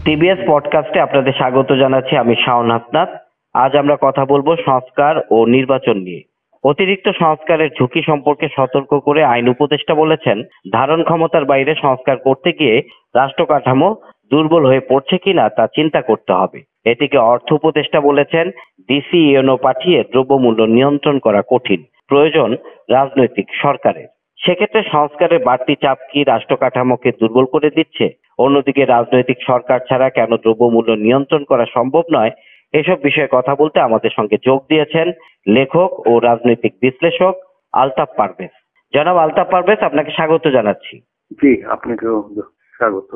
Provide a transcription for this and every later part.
TBS পডকাস্টে আপনাদের স্বাগত জানাচ্ছি। আমি শাওন হাসনাত। আজ আমরা কথা বলবো সংস্কার ও নির্বাচন নিয়ে। অতিরিক্ত সংস্কারের ঝুঁকি সম্পর্কে সতর্ক করে আইন উপদেষ্টা বলেছেন, ধারণ ক্ষমতার বাইরে সংস্কার করতে গিয়ে রাষ্ট্র কাঠামো দুর্বল হয়ে পড়ছে কিনা তা চিন্তা করতে হবে। এটিকে অর্থ উপদেষ্টা বলেছেন, ডিসি ইউনো পাঠিয়ে দ্রব্যমূল্য নিয়ন্ত্রণ করা কঠিন, প্রয়োজন রাজনৈতিক সরকারের। সেক্ষেত্রে সংস্কারের বাড়তি চাপ কি রাষ্ট্র কাঠামোকে দুর্বল করে দিচ্ছে? অন্যদিকে রাজনৈতিক সরকার ছাড়া কেন দ্রব্যমূল্য নিয়ন্ত্রণ করা সম্ভব নয়, এসব বিষয়ে কথা বলতে আমাদের সঙ্গে যোগ দিয়েছেন লেখক ও রাজনৈতিক বিশ্লেষক আলতাফ পারভেজ। জনাব আলতাফ পারভেজ, আপনাকে স্বাগত জানাচ্ছি। জি, আপনাকেও স্বাগত।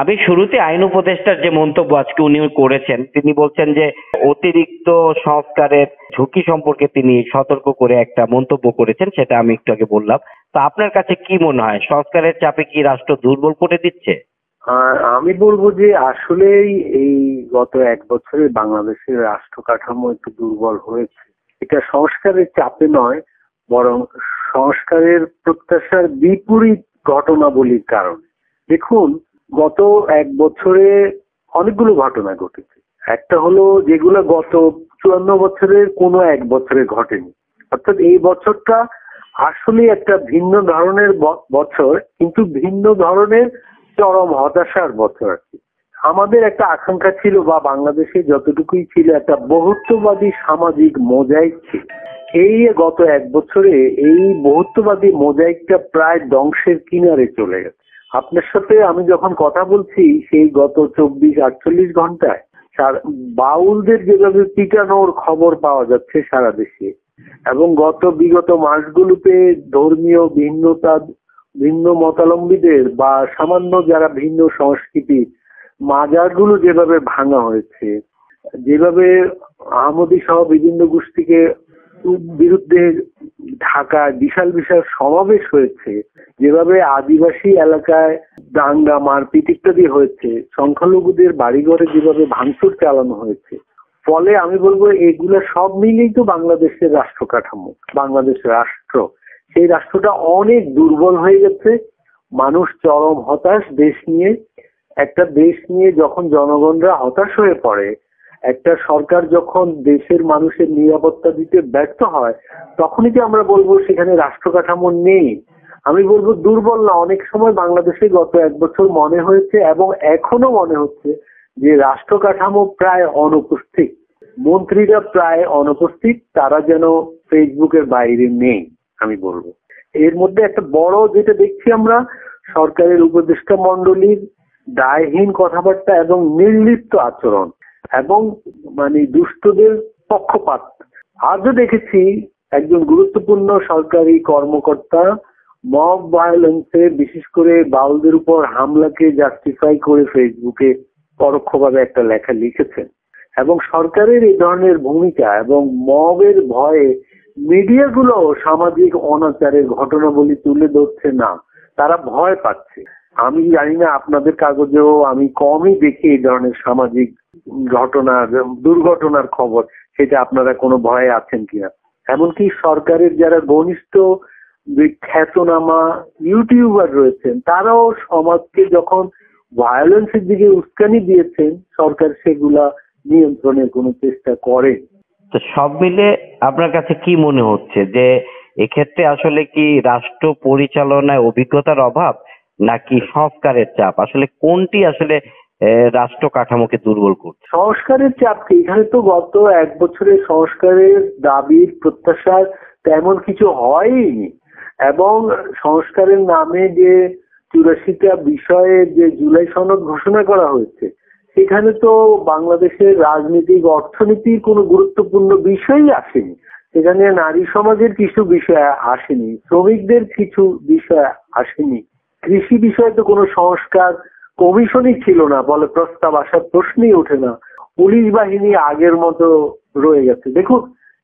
আমি শুরুতে আইন উপদেষ্টার যে মন্তব্য আজকে উনি করেছেন, তিনি বলছেন যে অতিরিক্ত সংস্কারের ঝুঁকি সম্পর্কে তিনি সতর্ক করে একটা মন্তব্য করেছেন, সেটা আমি একটু আগে বললাম। তা আপনার কাছে কি মনে হয়, সংস্কারের চাপে কি রাষ্ট্র দুর্বল করে দিচ্ছে? আমি বলবো যে আসলেই এই গত এক বছরে বাংলাদেশের রাষ্ট্র কাঠামো একটু দুর্বল হয়েছে। এটা সংস্কারের চাপে নয়, বরং সংস্কারের প্রত্যাশার বিপরীত ঘটনাবলীর কারণে। দেখুন, গত এক বছরে অনেকগুলো ঘটনা ঘটেছে। একটা হলো যেগুলো গত 54 বছরের কোনো এক বছরে ঘটেনি। অর্থাৎ এই বছরটা আসলে একটা ভিন্ন ধরনের বছর, কিন্তু ভিন্ন ধরনের চরম হতাশার বছর আর কি। আমাদের একটা আকাঙ্ক্ষা ছিল, বা বাংলাদেশে যতটুকুই ছিল, একটা বহুত্ববাদী সামাজিক মোজাইক ছিল। এই গত এক বছরে এই বহুত্ববাদী মোজাইকটা প্রায় ধ্বংসের কিনারে চলে গেছে। আপনার সাথে আমি যখন কথা বলছি, সেই গত 24-48 ঘন্টায় বাউলদের যেভাবে পিটানোর খবর পাওয়া যাচ্ছে সারা দেশে, এবং বিগত মাসগুলোতে ধর্মীয় ভিন্ন মতাবলম্বীদের বা সামান্য যারা ভিন্ন সংস্কৃতি মাজারগুলো যেভাবে ভাঙা হয়েছে, যেভাবে আহমদী সহ বিভিন্ন গোষ্ঠীকে বিরুদ্ধে ঢাকায় বিশাল বিশাল সমাবেশ হয়েছে, যেভাবে আদিবাসী এলাকায় দাঙ্গা মারপিট ইত্যাদি হয়েছে, সংখ্যালঘুদের বাড়িঘরে যেভাবে ভাঙচুর চালানো হয়েছে, ফলে আমি বলবো এগুলো সব মিলিয়েই তো বাংলাদেশের রাষ্ট্র কাঠামো, বাংলাদেশ রাষ্ট্র, সেই রাষ্ট্রটা অনেক দুর্বল হয়ে গেছে। মানুষ চরম হতাশ একটা দেশ নিয়ে যখন জনগণরা হতাশ হয়ে পড়ে, একটা সরকার যখন দেশের মানুষের নিরাপত্তা দিতে ব্যর্থ হয়, তখনই কি আমরা বলবো সেখানে রাষ্ট্র কাঠামো নেই? আমি বলবো দুর্বল না। অনেক সময় বাংলাদেশে গত এক বছর মনে হয়েছে এবং এখনো মনে হচ্ছে যে রাষ্ট্র কাঠামো প্রায় অনুপস্থিত, মন্ত্রীরা প্রায় অনুপস্থিত, তারা যেন ফেসবুকের বাইরে নেই। আমি বলবো এর মধ্যে একটা বড় যেটা দেখছি আমরা, সরকারের উপদেষ্টা মণ্ডলীর দায়হীন কথাবার্তা এবং নির্লিপ্ত আচরণ এবং দুষ্টদের পক্ষপাত। আজও দেখেছি একজন গুরুত্বপূর্ণ সরকারি কর্মকর্তা মব ভায়োলেন্সে, বিশেষ করে বাউলদের উপর হামলাকে জাস্টিফাই করে ফেসবুকে পরোক্ষভাবে একটা লেখা লিখেছেন। এবং সরকারের এই ধরনের ভূমিকা এবং মবের ভয়ে মিডিয়াগুলো সামাজিক অনাচারের ঘটনাবলী তুলে ধরছে না, তারা ভয় পাচ্ছে। আমি জানি না, আপনাদের কাগজেও আমি কমই দেখি এই ধরনের সামাজিক দুর্ঘটনার খবর, সেটা আপনারা কোনো ভয়ে আছেন কিনা। এমনকি সরকারের যারা ঘনিষ্ঠ খ্যাতনামা ইউটিউবার রয়েছেন, তারাও সমাজকে যখন ভায়োলেন্সের দিকে উস্কানি দিয়েছেন, সরকার সেগুলা নিয়ন্ত্রণের কোনো চেষ্টা করে। তো সব মিলে আপনার কাছে কি মনে হচ্ছে যে এক্ষেত্রে আসলে কি রাষ্ট্র পরিচালনায় অভিজ্ঞতার অভাব নাকি সংস্কারের চাপ, আসলে কোনটি আসলে রাষ্ট্র কাঠামোকে দুর্বল করছে? সংস্কারের চাপ কি? এখানে তো গত এক বছরে সংস্কারের দাবির প্রত্যাশার তেমন কিছু হয়নি, এবং সংস্কারের নামে যে 84টা বিষয়ে যে জুলাই সনদ ঘোষণা করা হয়েছে, সেখানে তো বাংলাদেশের রাজনীতিক অর্থনীতির কোনো গুরুত্বপূর্ণ বিষয়ই আসেনি। সেখানে নারী সমাজের কিছু বিষয় আসেনি, শ্রমিকদের কিছু বিষয় আসেনি, কৃষি বিষয়ে তো কোনো সংস্কার কমিশনই ছিল না, বলে প্রস্তাব আসার প্রশ্নই ওঠে না। পুলিশ বাহিনী আগের মতো রয়ে গেছে। দেখুন,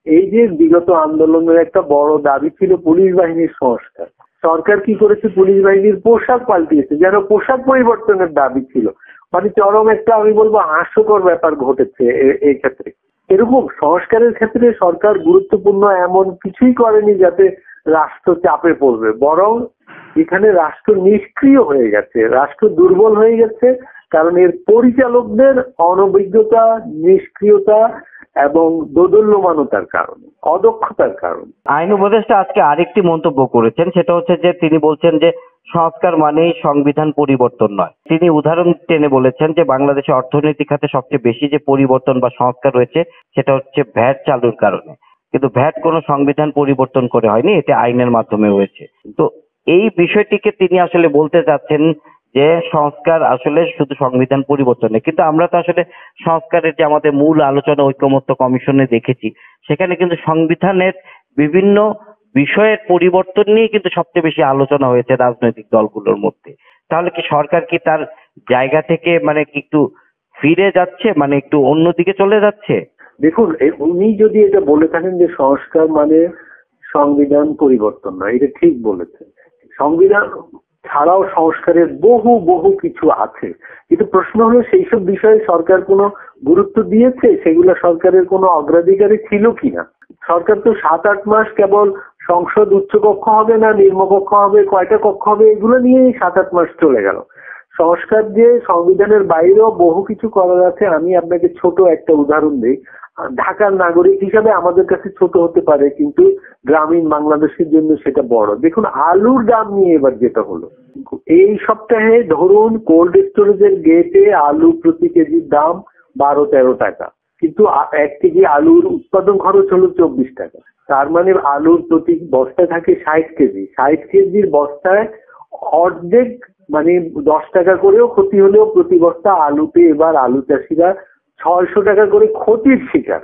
এই যে বিগত আন্দোলনের একটা বড় দাবি ছিল পুলিশ বাহিনীর সংস্কার, সরকার কি করেছে? পুলিশ বাহিনীর পোশাক পাল্টিয়েছে, যেন পোশাক পরিবর্তনের দাবি ছিল। চরম একটা, আমি বলবো, হাস্যকর ব্যাপার ঘটেছে এই ক্ষেত্রে। এরকম সংস্কারের ক্ষেত্রে সরকার গুরুত্বপূর্ণ এমন কিছুই করেনি যাতে রাষ্ট্র চাপে পড়বে, বরং এখানে রাষ্ট্র নিষ্ক্রিয় হয়ে গেছে, রাষ্ট্র দুর্বল হয়ে গেছে, কারণ এর পরিচালকদের অনভিজ্ঞতা, নিষ্ক্রিয়তা এবং দোদুল্যমানতার কারণে, অদক্ষতার কারণে। আইন উপদেষ্টা আজকে আরেকটি মন্তব্য করেছেন, সেটা হচ্ছে যে তিনি বলছেন যে সংস্কার মানেই সংবিধান পরিবর্তন নয়। তিনি উদাহরণ টেনে বলেছেন যে বাংলাদেশের অর্থনৈতিক খাতে সবচেয়ে বেশি যে পরিবর্তন বা সংস্কার হয়েছে সেটা হচ্ছে ভ্যাট চালুর কারণে, কিন্তু ভ্যাট কোনো সংবিধান পরিবর্তন করে হয়নি, এটা আইনের মাধ্যমে হয়েছে। তো এই বিষয়টিকে তিনি আসলে বলতে চাচ্ছেন যে সংস্কার আসলে শুধু সংবিধান পরিবর্তন নয়, কিন্তু আমরা তো আসলে সংস্কারের যে আমাদের মূল আলোচনা ঐকমত্য কমিশনে দেখেছি, সেখানে কিন্তু সংবিধানের বিভিন্ন বিষয়ের পরিবর্তন নিয়ে কিন্তু সবচেয়ে বেশি আলোচনা হয়েছে রাজনৈতিক দলগুলোর মধ্যে। তাহলে কি সরকার কি তার জায়গা থেকে মানে কি একটু ফিরে যাচ্ছে, মানে একটু অন্যদিকে চলে যাচ্ছে? দেখুন, উনি যদি এটা বলে থাকেন যে সংস্কার মানে সংবিধান পরিবর্তন নয়, এটা ঠিক বলেছেন। সংবিধান ছাড়াও সংস্কারের বহু বহু কিছু আছে, কিন্তু প্রশ্ন হলো সেই সব বিষয়ে সরকার কোনো গুরুত্ব দিয়েছে, সেগুলো সরকারের কোনো অগ্রাধিকারে ছিল কিনা। সরকার তো 7-8 মাস কেবল সংসদ উচ্চকক্ষ হবে না নিম্নকক্ষ হবে, কয়টা কক্ষ হবে, এগুলো নিয়েই 7-8 মাস চলে গেল। সংস্কার যে সংবিধানের বাইরেও বহু কিছু করার আছে। আমি আপনাকে ছোট একটা উদাহরণ দিই। ঢাকার নাগরিক হিসাবে আমাদের কাছে ছোট হতে পারে, কিন্তু গ্রামীণ বাংলাদেশের জন্য সেটা বড়। দেখুন, আলুর দাম নিয়ে এবার যেটা হলো, এই সপ্তাহে ধরুন কোল্ড স্টোরেজের গেটে আলু প্রতি কেজির দাম 12-13 টাকা, কিন্তু 1 কেজি আলুর উৎপাদন খরচ হলো 24 টাকা। তার মানে আলুর প্রতি বস্তায় থাকে 60 কেজি। 60 কেজির বস্তায় অর্ধেক, মানে 10 টাকা করেও ক্ষতি হলেও প্রতি বস্তা আলুতে এবার আলু চাষিরা 600 টাকা করে ক্ষতির শিকার।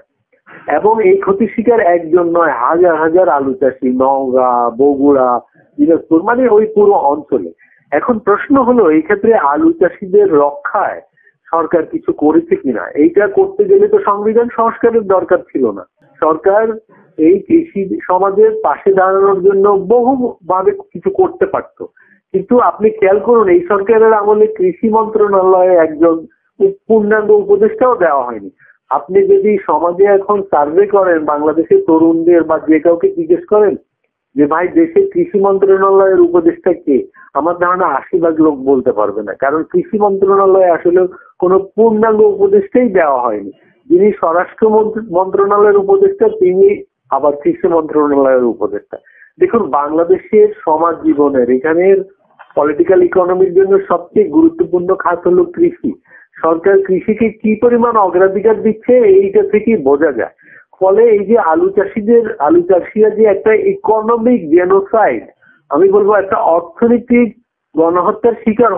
এবং এই ক্ষতির শিকার একজন নয়, হাজার হাজার আলু চাষি, নওগাঁ, বগুড়া, দিনাজপুর, মানে ওই পুরো অঞ্চলে। এখন প্রশ্ন হলো এই ক্ষেত্রে আলু চাষিদের রক্ষায় সরকার কিছু করেছে কিনা। এইটা করতে গেলে তো সংবিধান সংস্কারের দরকার ছিল না। সরকার এই কৃষি সমাজের পাশে দাঁড়ানোর জন্য বহু ভাবে কিছু করতে পারতো, কিন্তু আপনি খেয়াল করুন এই সরকারের আমলে কৃষি মন্ত্রণালয়ে একজন পূর্ণাঙ্গ উপদেষ্টাও দেওয়া হয়নি। আপনি যদি সমাজে এখন সার্ভে করেন, বাংলাদেশের তরুণদের বা যে কাউকে জিজ্ঞেস করেন যে ভাই দেশের কৃষি মন্ত্রণালয়ের উপদেষ্টা কে, আমার ধারণা 80% লোক বলতে পারবে না, কারণ কৃষি মন্ত্রণালয়ে আসলে কোনো পূর্ণাঙ্গ উপদেষ্টাই দেওয়া হয়নি। যিনি স্বরাষ্ট্র মন্ত্রণালয়ের উপদেষ্টা তিনি আবার কৃষি মন্ত্রণালয়ের উপদেষ্টা। দেখুন, বাংলাদেশের সমাজ জীবনের এখানের পলিটিক্যাল ইকোনমির জন্য সবচেয়ে গুরুত্বপূর্ণ খাত হলো কৃষি। সরকার কৃষিকে কি পরিমাণ অগ্রাধিকার দিচ্ছে এইটা থেকেই বোঝা যায়। ফলে এই যে আলু চাষিরা যে একটা ইকোনমিক জেনোসাইড, আমি বলবো একটা অর্থনৈতিক গণহত্যার শিকার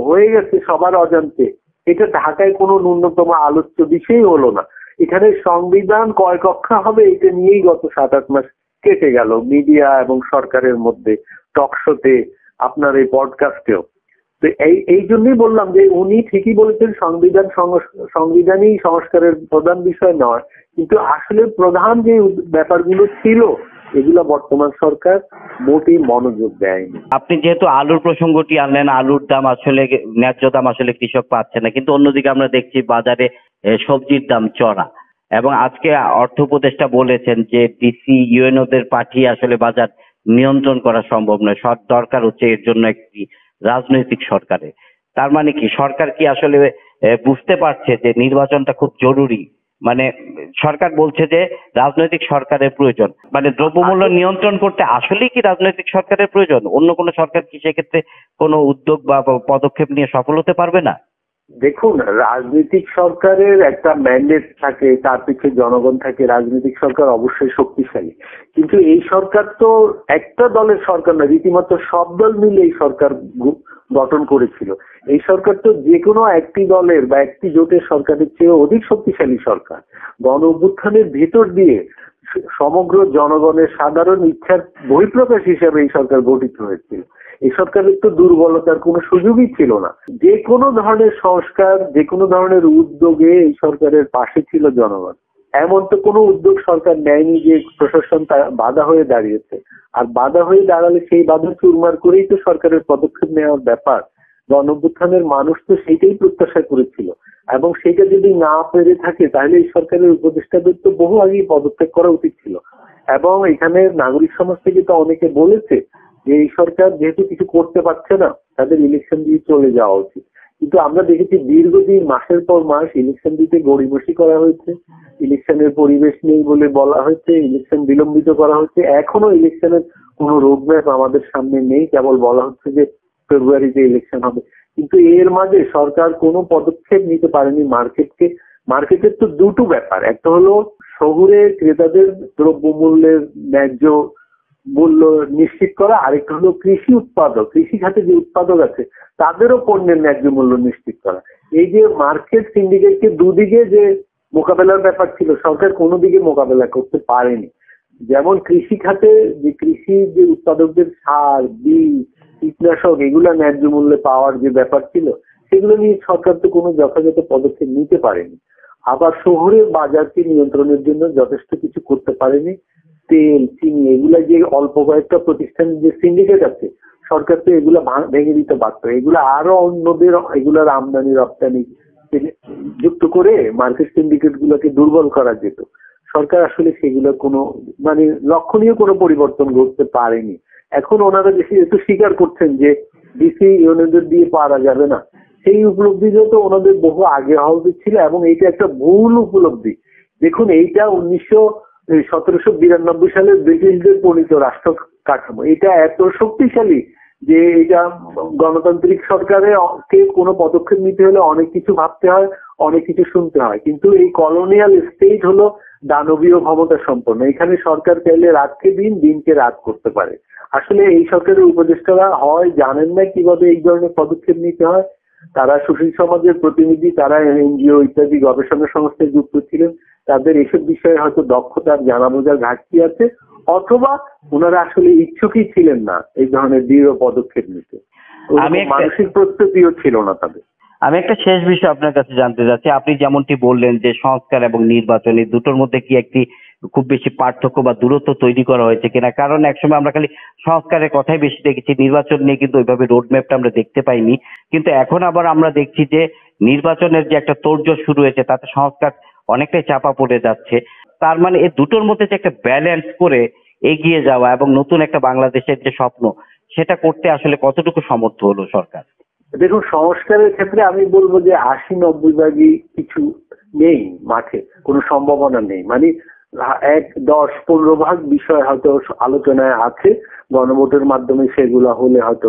হয়ে গেছে সবার অজান্তে, এটা ঢাকায় কোনো ন্যূনতম আলোচ্য বিষয় হলো না। এখানে সংবিধান কয় কক্ষা হবে এটা নিয়েই গত 7-8 মাস কেটে গেল মিডিয়া এবং সরকারের মধ্যে, টকশোতে, আপনার এই পডকাস্টেও। তো এই জন্যই বললাম যে উনি ঠিকই বলেছেন সংবিধানই সংস্কারের প্রধান বিষয় নয়, কিন্তু আসলে প্রধান যে ব্যাপারগুলো ছিল এগুলো বর্তমান সরকার মোটেই মনোযোগ দেয়নি। আপনি যেহেতু আলুর প্রসঙ্গটি আনলেন, আলুর দাম আসলে ন্যায্য দাম আসলে কৃষক পাচ্ছে না, কিন্তু অন্যদিকে আমরা দেখছি বাজারে সবজির দাম চড়া। এবং আজকে অর্থ উপদেষ্টা বলেছেন যে ডিসি ইউএনওদের পাঠিয়ে আসলে বাজার নিয়ন্ত্রণ করা সম্ভব নয়, দরকার হচ্ছে এর জন্য একটি রাজনৈতিক সরকারের। তার মানে কি সরকার কি আসলে বুঝতে পারছে যে নির্বাচনটা খুব জরুরি? মানে সরকার বলছে যে রাজনৈতিক সরকারের প্রয়োজন, মানে দ্রব্যমূল্য নিয়ন্ত্রণ করতে আসলেই কি রাজনৈতিক সরকারের প্রয়োজন? অন্য কোনো সরকার কি সেক্ষেত্রে কোনো উদ্যোগ বা পদক্ষেপ নিয়ে সফল হতে পারবে না? দেখুন, রাজনৈতিক সরকারের একটা ম্যান্ডেট থাকে, তার পিছনে জনগণ থাকে। রাজনৈতিক সরকার অবশ্যই শক্তিশালী, কিন্তু এই সরকার তো একটা দলের সরকার না, রীতিমতো সব দল মিলে এই সরকার গঠন করেছিল। এই সরকার তো যে কোনো একটি দলের বা একটি জোটের সরকারের চেয়ে অধিক শক্তিশালী সরকার। গণ অভ্যুত্থানের ভিতর দিয়ে সমগ্র জনগণের সাধারণ ইচ্ছার বহিঃপ্রকাশ হিসেবে এই সরকার গঠিত হয়েছিল। এই সরকারের তো দুর্বলতার কোনো সুযোগই ছিল না। যে কোনো ধরনের সংস্কার, যে কোনো ধরনের উদ্যোগে এই সরকারের পাশে ছিল জনগণ। এমন তো কোনো উদ্যোগ সরকার নেয়নি যে প্রশাসন বাধা হয়ে দাঁড়িয়েছে। আর বাধা হয়ে দাঁড়ালে সেই বাধা চুরমার করেই তো সরকারের পদক্ষেপ নেওয়ার ব্যাপার। গণ অভ্যুত্থানের মানুষ তো সেইটাই প্রত্যাশা করেছিল, এবং সেইটা যদি না পেরে থাকে তাহলে এই সরকারের উপদেষ্টাদের তো বহু আগেই পদক্ষেপ করা উচিত ছিল। এবং এখানে নাগরিক সমাজ থেকে তো অনেকে বলেছে যে এই সরকার যেহেতু কিছু করতে পারছে না, তাদের ইলেকশন দিয়ে চলে যাওয়া উচিত। কিন্তু আমরা দেখেছি দীর্ঘদিন মাসের পর মাস ইলেকশন দিতে গড়িমসি করা হয়েছে, ইলেকশনের পরিবেশ নেই বলে বলা হয়েছে, ইলেকশন বিলম্বিত করা হচ্ছে। এখনো ইলেকশনের কোনো রোডম্যাপ আমাদের সামনে নেই, কেবল বলা হচ্ছে যে ফেব্রুয়ারিতে ইলেকশন হবে। কিন্তু এর মাঝে সরকার কোনো পদক্ষেপ নিতে পারেনি মার্কেটের তো দুটো ব্যাপার, একটা হলো শহুরে ক্রেতাদের দ্রব্যমূল্যের ন্যায্য মূল্য নিশ্চিত করা, আরেকটা হলো কৃষি খাতে যে উৎপাদক আছে তাদেরও পণ্যের ন্যায্য মূল্য নিশ্চিত করা। এই যে মার্কেট সিন্ডিকেটকে দুদিকে যে মোকাবেলার ব্যাপার ছিল, সরকার কোনো দিকে মোকাবেলা করতে পারেনি। যেমন কৃষি খাতে যে যে উৎপাদকদের সার, বীজ, কীটনাশক এগুলা ন্যায্য মূল্যে পাওয়ার যে ব্যাপার ছিল, সেগুলো নিয়ে সরকার তো কোনো যথাযথ পদক্ষেপ নিতে পারেনি। আবার শহরের বাজারকে নিয়ন্ত্রণের জন্য যথেষ্ট কিছু করতে পারেনি। তেল, চিনি এগুলা যে অল্প কয়েকটা প্রতিষ্ঠান যে সিন্ডিকেট আছে, সরকার তো এগুলা ভেঙে দিতে পারত। এগুলা আরো অন্যদের এগুলার আমদানি রপ্তানি যুক্ত করে মার্কেট সিন্ডিকেট গুলোকে দুর্বল করা যেত। সরকার আসলে সেগুলো কোনো মানে লক্ষণীয় কোনো পরিবর্তন করতে পারেনি। এখন ওনারা যেহেতু স্বীকার করছেন যে ডিসি ইউনিয়নদের দিয়ে পারা যাবে না, সেই উপলব্ধিও তো ওনাদের বহু আগে হওয়া উচিত ছিল, এবং এইটা একটা ভুল উপলব্ধি। দেখুন, এইটা 1792 সালের ব্রিটিশদের প্রণীত রাষ্ট্র কাঠামো, এটা এত শক্তিশালী যে এটা গণতান্ত্রিক সরকারের কে কোনো পদক্ষেপ নিতে হলে অনেক কিছু ভাবতে হয়, অনেক কিছু শুনতে হয়। কিন্তু এই কলোনিয়াল স্টেট হলো দানবীয় ক্ষমতা সম্পন্ন। এখানে সরকার চাইলে রাতকে দিন, দিনকে রাত করতে পারে। আসলে এই সরকারের উপদেষ্টারা হয় জানেন না কিভাবে এই ধরনের পদক্ষেপ নিতে হয়, তারা সুশীল সমাজের প্রতিনিধি, তারা এনজিও ইত্যাদি গবেষণা সংস্থায় যুক্ত ছিলেন, তাদের এসব বিষয়ে হয়তো দক্ষতার জানা বোঝার ঘাটতি আছে, অথবা ওনারা আসলে ইচ্ছুকই ছিলেন না এই ধরনের দৃঢ় পদক্ষেপ নিতে। মানসিক প্রস্তুতিও ছিল না তাদের। আমি একটা শেষ বিষয় আপনার কাছে জানতে চাচ্ছি। আপনি যেমনটি বললেন যে সংস্কার এবং নির্বাচন এই দুটোর মধ্যে কি একটি খুব বেশি পার্থক্য বা দূরত্ব তৈরি করা হয়েছে কিনা? কারণ একসময় আমরা খালি সংস্কারের কথাই বেশি দেখেছি, নির্বাচন নিয়ে কিন্তু ওইভাবে রোডম্যাপটা আমরা দেখতে পাইনি। কিন্তু এখন আবার আমরা দেখছি যে নির্বাচনের যে একটা তোড়জোড় শুরু হয়েছে, তাতে সংস্কার অনেকটাই চাপা পড়ে যাচ্ছে। তার মানে এই দুটোর মধ্যে যে একটা ব্যালেন্স করে এগিয়ে যাওয়া এবং নতুন একটা বাংলাদেশের যে স্বপ্ন, সেটা করতে আসলে কতটুকু সমর্থ হলো সরকার? দেখুন, সংস্কারের ক্ষেত্রে আমি বলবো যে 80-90 ভাগই কিছু নেই, মাঠে কোনো সম্ভাবনা নেই। মানে 10-15 ভাগ বিষয় হয়তো আলোচনায় আছে, গণভোটের মাধ্যমে সেগুলা হলে হয়তো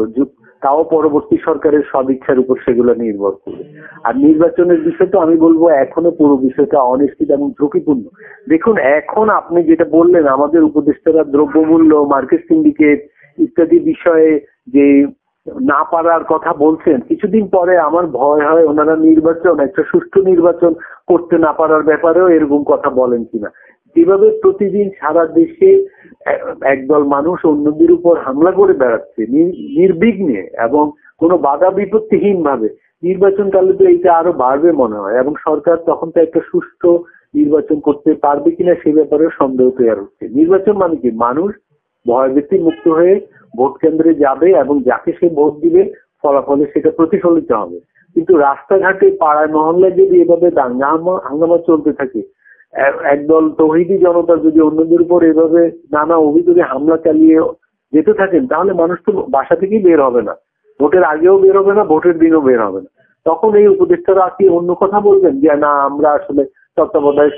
তাও পরবর্তী সরকারের সদিচ্ছার উপর সেগুলো নির্ভর করবে। আর নির্বাচনের বিষয় তো আমি বলবো এখনো পুরো বিষয়টা অনিশ্চিত এবং ঝুঁকিপূর্ণ। দেখুন, এখন আপনি যেটা বললেন, আমাদের উপদেষ্টারা দ্রব্যমূল্য, মার্কেট সিন্ডিকেট ইত্যাদি বিষয়ে যে না পারার কথা বলছেন, কিছুদিন পরে আমার ভয় হয় ওনারা একটা সুষ্ঠু নির্বাচন করতে না পারার ব্যাপারেও এরকম কথা বলেন কিনা। যেভাবে প্রতিদিন সারা দেশে একদল মানুষ অন্যদের উপর হামলা করে বেড়াচ্ছে নির্বিঘ্নে এবং কোনো বাধা বিপত্তিহীন ভাবে, নির্বাচনকালে তো এইটা আরো বাড়বে মনে হয়, এবং সরকার তখন তো একটা সুষ্ঠু নির্বাচন করতে পারবে কিনা সে ব্যাপারে সন্দেহ তৈরি হচ্ছে। নির্বাচন মানে কি, মানুষ ভয়ভীতি মুক্ত হয়ে ভোট কেন্দ্রে যাবে এবং যাকে সে ভোট দিবে ফলাফলে সেটা প্রতিফলিত হবে। কিন্তু রাস্তাঘাটে, পাড়ায় মহল্লায় যদি এভাবে দাঙ্গা হাঙ্গামা চলতে থাকে, একদল তৌহিদি জনতা যদি অন্যদের উপর এভাবে নানা অভিযোগে হামলা চালিয়ে যেতে থাকেন, তাহলে মানুষ তো বাসা থেকেই বের হবে না, ভোটের আগেও বের হবে না, ভোটের দিনও বের হবে না। তখন এই উপদেষ্টারা কি অন্য কথা বলবেন যে না আমরা আসলে তত্ত্বাবধায়ক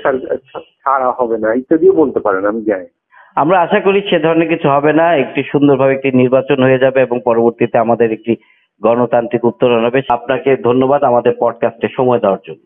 ছাড়া হবে না ইত্যাদিও বলতে পারেন, আমি জানি। আমরা আশা করি সে ধরনের কিছু হবে না, একটি সুন্দরভাবে একটি নির্বাচন হয়ে যাবে এবং পরবর্তীতে আমাদের একটি গণতান্ত্রিক উত্তরণ হবে। আপনাকে ধন্যবাদ আমাদের পডকাস্টে সময় দেওয়ার জন্য।